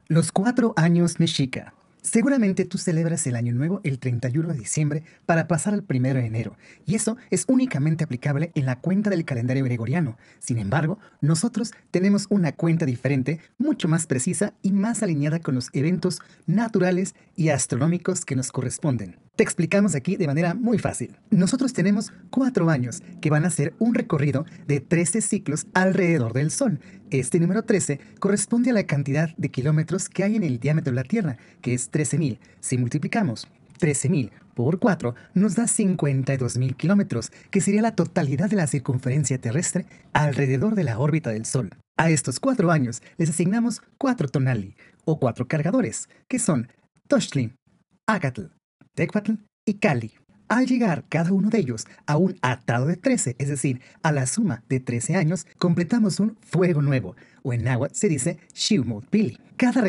Los 4 años mexica. Seguramente tú celebras el Año Nuevo el 31 de diciembre para pasar al 1 de enero, y eso es únicamente aplicable en la cuenta del calendario gregoriano. Sin embargo, nosotros tenemos una cuenta diferente, mucho más precisa y más alineada con los eventos naturales y astronómicos que nos corresponden. Te explicamos aquí de manera muy fácil. Nosotros tenemos 4 años que van a ser un recorrido de 13 ciclos alrededor del Sol. Este número 13 corresponde a la cantidad de kilómetros que hay en el diámetro de la Tierra, que es 13.000. Si multiplicamos 13.000 por 4 nos da 52.000 kilómetros, que sería la totalidad de la circunferencia terrestre alrededor de la órbita del Sol. A estos 4 años les asignamos 4 tonali, o 4 cargadores, que son Tochtli, Acatl, Tecpatl y Cali. Al llegar cada uno de ellos a un atado de 13, es decir, a la suma de 13 años, completamos un fuego nuevo, o en náhuatl se dice Xiuhmotpili. Cada